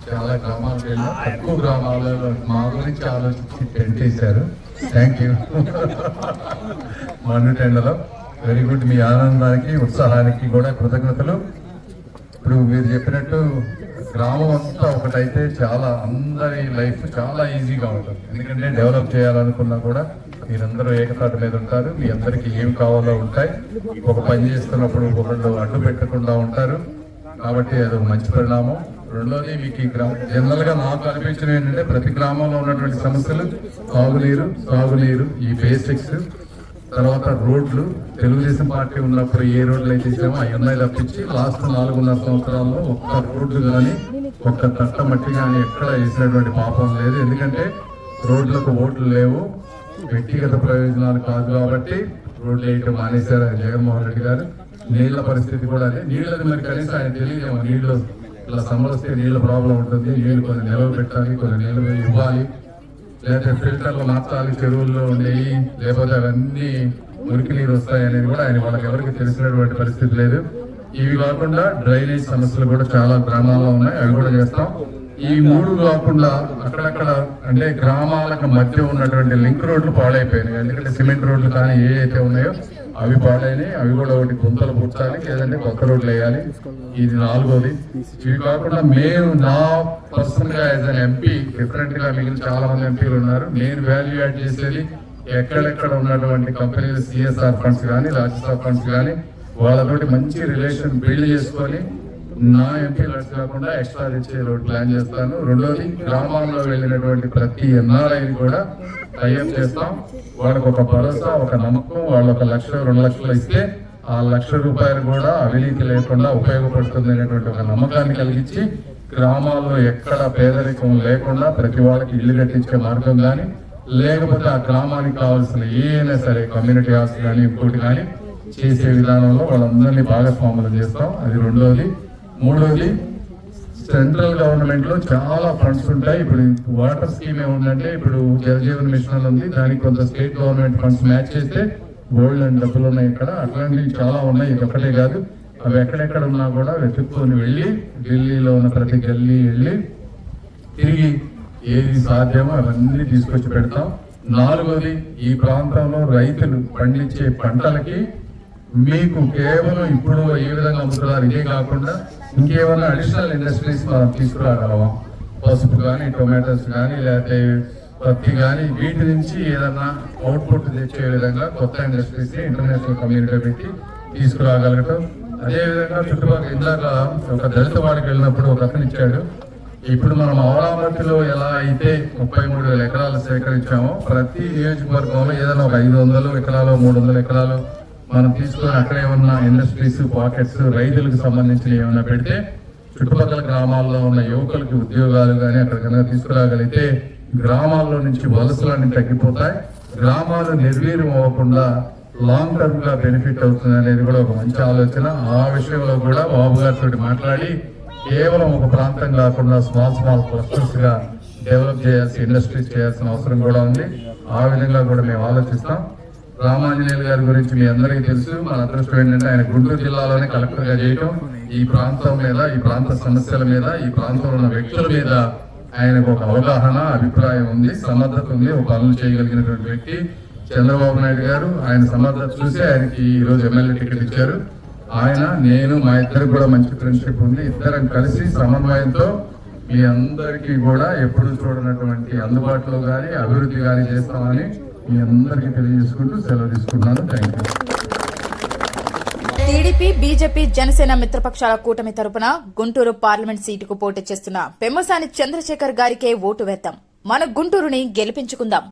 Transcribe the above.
చాలా గ్రామాలకు వెళ్ళినా తక్కువ గ్రామాలలో మా గురించి ఆలోచించి టెంట్ వేశారు. థ్యాంక్ యూ మన్ను టెండలో వెరీ గుడ్. మీ ఆనందానికి ఉత్సాహానికి కూడా కృతజ్ఞతలు. ఇప్పుడు మీరు చెప్పినట్టు గ్రామం అంతా ఒకటైతే చాలా అందరి లైఫ్ చాలా ఈజీగా ఉంటుంది. ఎందుకంటే డెవలప్ చేయాలనుకున్నా కూడా మీరందరూ ఏకతాటి మీద ఉంటారు. మీ అందరికీ ఏమి కావాలో ఉంటాయి. ఒక పని చేస్తున్నప్పుడు ఒకళ్ళు అడ్డు పెట్టకుండా ఉంటారు. కాబట్టి అది ఒక మంచి పరిణామం. రెండోది మీకు ఈ జనరల్ గా నాకు అనిపించినవి ఏంటంటే ప్రతి గ్రామంలో ఉన్నటువంటి సమస్యలు సాగునీరు ఈ బేసిక్స్, తర్వాత రోడ్లు. తెలుగుదేశం పార్టీ ఉన్నప్పుడు ఏ రోడ్లు అయితే ఇచ్చామో అవి ఉన్నాయి తప్పించి లాస్ట్ 4.5 సంవత్సరాల్లో ఒక్క రోడ్లు కానీ ఒక్క తట్ట మట్టి కానీ ఎక్కడ వేసినటువంటి పాపం లేదు. ఎందుకంటే రోడ్లకు ఓట్లు లేవు, వ్యక్తిగత ప్రయోజనాలు కాదు కాబట్టి రోడ్లు వేయటం మానేశారు జగన్మోహన్ రెడ్డి గారు. నీళ్ల పరిస్థితి కూడా అదే. నీళ్ళది మరి కనీసం ఆయన తెలియదేమో. నీళ్లు ఇలా సమ్మర్ వస్తే నీళ్ళ ప్రాబ్లం ఉంటుంది. నీళ్లు కొన్ని నిల్వ పెట్టాలి, కొన్ని నిల్వ ఇవ్వాలి, లేకపోతే ఫిల్టర్లు మార్చాలి, చెరువుల్లో ఉండేవి, లేకపోతే అవన్నీ మురికి నీరు వస్తాయి అనేది కూడా ఆయన వాళ్ళకి ఎవరికి తెలిసినటువంటి పరిస్థితి లేదు. ఇవి కాకుండా డ్రైనేజ్ సమస్యలు కూడా చాలా గ్రామాల్లో ఉన్నాయి, అవి కూడా చేస్తాం. ఈ 3 కాకుండా అక్కడక్కడ అంటే గ్రామాలకు మధ్య ఉన్నటువంటి లింక్ రోడ్లు పాడైపోయినాయి. ఎందుకంటే సిమెంట్ రోడ్లు కానీ ఏ అయితే ఉన్నాయో అవి పాడైనాయి. అవి కూడా ఒకటి గుంతలు పుచ్చాలి, లేదంటే కొత్త రోడ్లు వేయాలి. ఇది 4వది. ఇవి కాకుండా మేము నా పర్సనల్ గా యాజ్ అన్ ఎంపీ, డిఫరెంట్ గా మిగిలిన చాలా మంది ఎంపీలు ఉన్నారు, నేను వాల్యూ యాడ్ చేసేది ఎక్కడెక్కడ ఉన్నటువంటి కంపెనీలు సిఎస్ఆర్ ఫండ్స్ కానీ రాజ్యసభ ఫండ్స్ కానీ వాళ్ళతోటి మంచి రిలేషన్ బిల్డ్ చేసుకొని నా ఎంపీ లడ్స్ కాకుండా ఎక్స్ట్రా తెచ్చే రోడ్ ప్లాన్ చేస్తాను. రెండోది గ్రామాల్లో వెళ్ళినటువంటి ప్రతి ఎన్ఆర్ఐని కూడా టైఅప్ చేస్తాం. వాళ్ళకు ఒక భరోసా, ఒక నమ్మకం. వాళ్ళు 1 లక్ష 2 లక్షలు ఇస్తే ఆ 1 లక్ష రూపాయలు కూడా అవినీతి లేకుండా ఉపయోగపడుతుంది అనేటువంటి ఒక నమ్మకాన్ని కలిగించి గ్రామాల్లో ఎక్కడ పేదరికం లేకుండా ప్రతి వాళ్ళకి ఇల్లు కట్టించే మార్గం కానీ, లేకపోతే ఆ గ్రామానికి కావాల్సిన ఏదైనా సరే కమ్యూనిటీ హాల్స్ కానీ ఇంకోటి కానీ చేసే విధానంలో వాళ్ళందరినీ భాగస్వాములు చేస్తాం. అది రెండోది. మూడోది, సెంట్రల్ గవర్నమెంట్ లో చాలా ఫండ్స్ ఉంటాయి. ఇప్పుడు వాటర్ స్కీమ్ ఏముందంటే ఇప్పుడు జలజీవన్ మిషన్ ఉంది, దానికి కొంత స్టేట్ గవర్నమెంట్ ఫండ్స్ మ్యాచ్ చేస్తే గోల్డ్ అండ్ డబ్బులు ఉన్నాయి. ఇక్కడ అట్లాంటివి చాలా ఉన్నాయి, ఇది ఒక్కటే కాదు. అవి ఎక్కడెక్కడ ఉన్నా కూడా వెతుక్కొని వెళ్ళి ఢిల్లీలో ఉన్న ప్రతి గల్లీ వెళ్ళి తిరిగి ఏది సాధ్యమో అవన్నీ తీసుకొచ్చి పెడతాం. 4వది, ఈ ప్రాంతంలో రైతులు పండించే పంటలకి మీకు కేవలం ఇప్పుడు ఏ విధంగా అమ్ముతున్నారు ఇదే కాకుండా ఇంకేమైనా అడిషనల్ ఇండస్ట్రీస్ మనం తీసుకురాగలమా, పసుపు కానీ టొమాటోస్ కానీ లేకపోతే పత్తి కానీ, వీటి నుంచి ఏదన్నా అవుట్పుట్ తెచ్చే విధంగా కొత్త ఇండస్ట్రీస్ ఇంటర్నేషనల్ కమ్యూనిటీ పెట్టి తీసుకురాగలగటం. అదేవిధంగా చుట్టుపక్కల ఇందాక ఒక దళిత వాడికి వెళ్ళినప్పుడు ఒక అతను ఇచ్చాడు. ఇప్పుడు మనం అమరావతిలో ఎలా అయితే 33,000 ఎకరాలు సేకరించామో ప్రతి నియోజకవర్గంలో ఏదైనా ఒక 500 ఎకరాలు 300 ఎకరాలు మనం తీసుకొని అక్కడ ఏమన్నా ఇండస్ట్రీస్ పాకెట్స్ రైతులకు సంబంధించిన ఏమన్నా పెడితే చుట్టుపక్కల గ్రామాల్లో ఉన్న యువకులకి ఉద్యోగాలు కానీ అక్కడ కనుక తీసుకురాగలిగితే గ్రామాల్లో నుంచి వలసలన్నీ తగ్గిపోతాయి. గ్రామాలు నిర్వీర్యం అవ్వకుండా లాంగ్ టర్మ్ గా బెనిఫిట్ అవుతుంది అనేది కూడా ఒక మంచి ఆలోచన. ఆ విషయంలో కూడా బాబు గారితో మాట్లాడి కేవలం ఒక ప్రాంతం కాకుండా స్మాల్ క్లస్టర్స్ గా డెవలప్ చేయాల్సి ఇండస్ట్రీస్ చేయాల్సిన అవసరం కూడా ఉంది. ఆ విధంగా కూడా మేము ఆలోచిస్తాం. రామాంజనేయులు గారి గురించి మీ అందరికీ తెలుసు. మన అదృష్టం ఏంటంటే ఆయన గుంటూరు జిల్లాలోనే కలెక్టర్ గా చేయటం, ఈ ప్రాంతం మీద, ఈ ప్రాంత సమస్యల మీద, ఈ ప్రాంతంలో ఉన్న వ్యక్తుల మీద ఆయనకు ఒక అవగాహన, అభిప్రాయం ఉంది, సమర్థత ఉంది, ఒక పనులు చేయగలిగినటువంటి వ్యక్తి. చంద్రబాబు నాయుడు గారు ఆయన సమర్థత చూసి ఆయనకి ఈ రోజు ఎమ్మెల్యే టికెట్ ఇచ్చారు. ఆయన నేను మా ఇద్దరికి కూడా మంచి ఫ్రెండ్షిప్ ఉంది. ఇద్దరం కలిసి సమన్వయంతో మీ అందరికీ కూడా ఎప్పుడు చూడనటువంటి అందుబాటులో కానీ అభివృద్ధి కానీ చేస్తామని మీ అందరికీ తెలియజేసుకుంటూ సెలవు తీసుకుంటున్నాను. Thank you. TDP, BJP, Janasena మిత్రపక్షాల కూటమి తరపున గుంటూరు పార్లమెంట్ సీటుకు పోటీ చేస్తున్న పెమ్మసాని చంద్రశేఖర్ గారికే ఓటు వేద్దాం. మన గుంటూరుని గెలిపించుకుందాం.